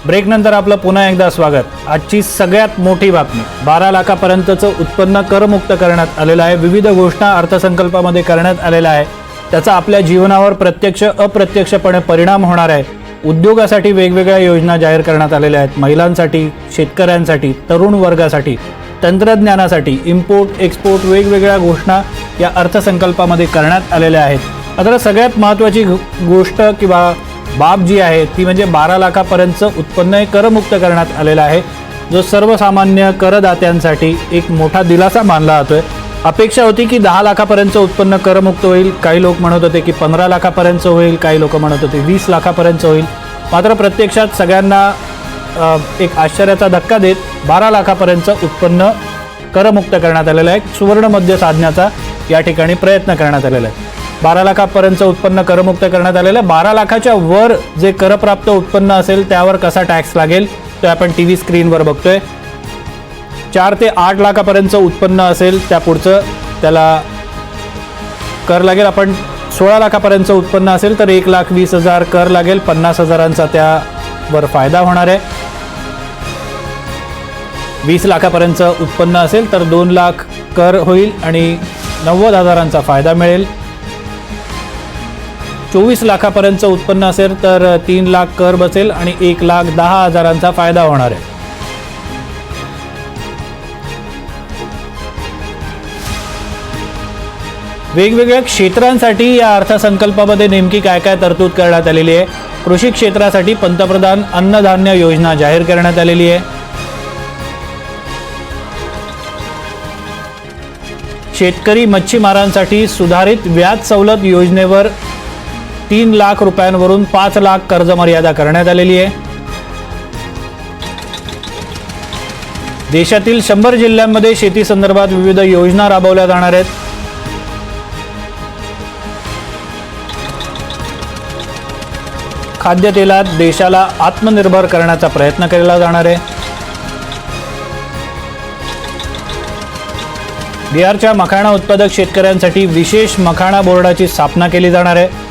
ब्रेकनंतर आपलं पुन्हा एकदा स्वागत। आजची सगळ्यात मोठी बातमी, 12 लाखापर्यंतचं उत्पन्न करमुक्त करण्यात आलेलं आहे। विविध घोषणा अर्थसंकल्पामध्ये करण्यात आलेल्या आहे, त्याचा आपल्या जीवनावर प्रत्यक्ष अप्रत्यक्षपणे परिणाम होणार आहे। उद्योगासाठी वेगवेगळ्या योजना जाहीर करण्यात आलेल्या आहेत। महिलांसाठी, शेतकऱ्यांसाठी, तरुण वर्गासाठी, तंत्रज्ञानासाठी, इम्पोर्ट एक्सपोर्ट वेगवेगळ्या घोषणा या अर्थसंकल्पामध्ये करण्यात आलेल्या आहेत। मात्र सगळ्यात महत्त्वाची गोष्ट किंवा बाब जी आहे ती म्हणजे 12 लाखापर्यंतचं उत्पन्न करमुक्त करण्यात आलेलं आहे, जो सर्वसामान्य करदात्यांसाठी एक मोठा दिलासा मानला जातोय। अपेक्षा होती की 10 लाखापर्यंतचं उत्पन्न करमुक्त होईल, काही लोक म्हणत होते की 15 लाखापर्यंत होईल, काही लोक म्हणत होते 20 लाखापर्यंत होईल। मात्र प्रत्यक्षात सगळ्यांना एक आश्चर्याचा धक्का देत 12 लाखापर्यंतचं उत्पन्न करमुक्त करण्यात आलेलं आहे। सुवर्ण मध्य साधण्याचा या ठिकाणी प्रयत्न करण्यात आलेला आहे। 12 लाखापर्यंतचं उत्पन्न करमुक्त करण्यात आलेलं आहे। 12 लाखाच्या वर जे करप्राप्त उत्पन्न असेल त्यावर कसा टॅक्स लागेल ते आपण टीव्ही स्क्रीनवर बघतोय। 4 ते 8 लाखापर्यंतचं उत्पन्न असेल त्या पुढचं त्याला कर लागेल। आपण 16 लाखापर्यंतचं उत्पन्न असेल तर 1,20,000 कर लागेल, 50,000चा त्यावर फायदा होणार आहे। 20 लाखापर्यंतचं उत्पन्न असेल तर 2 लाख कर होईल आणि 90,000चा फायदा मिळेल। 24 लाखापर्यंतचं उत्पन्न असेल तर 3 लाख कर बसेल आणि 1,10,000चा फायदा होणार आहे। वेगवेगळ्या क्षेत्रांसाठी या अर्थसंकल्पामध्ये नेमकी काय काय तरतूद करण्यात आलेली आहे। कृषी क्षेत्रासाठी पंतप्रधान अन्नधान्य योजना जाहीर करण्यात आलेली आहे। शेतकरी मच्छीमारांसाठी सुधारित व्याज सवलत योजनेवर 3 लाख रुपयांवरून 5 लाख कर्ज मर्यादा करण्यात आलेली आहे। देशातील 100 जिल्ह्यांमध्ये शेती संदर्भात विविध योजना राबवल्या जाणार आहेत। खाद्यतेलात देशाला आत्मनिर्भर करण्याचा प्रयत्न केला जाणार आहे। बिहारच्या मखाणा उत्पादक शेतकऱ्यांसाठी विशेष मखाणा बोर्डाची स्थापना केली जाणार आहे।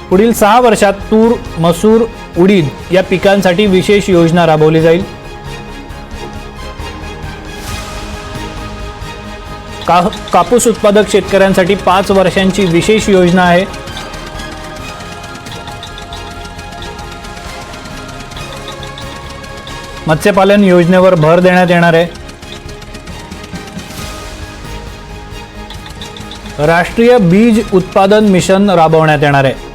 पुढील 6 वर्षात तूर, मसूर, उडीद या पिकांसाठी विशेष योजना राबवली जाईल। कापूस उत्पादक शेतकऱ्यांसाठी 5 वर्षांची विशेष योजना आहे। मत्स्यपालन योजनेवर भर देण्यात येणार आहे। राष्ट्रीय बीज उत्पादन मिशन राबवण्यात येणार आहे।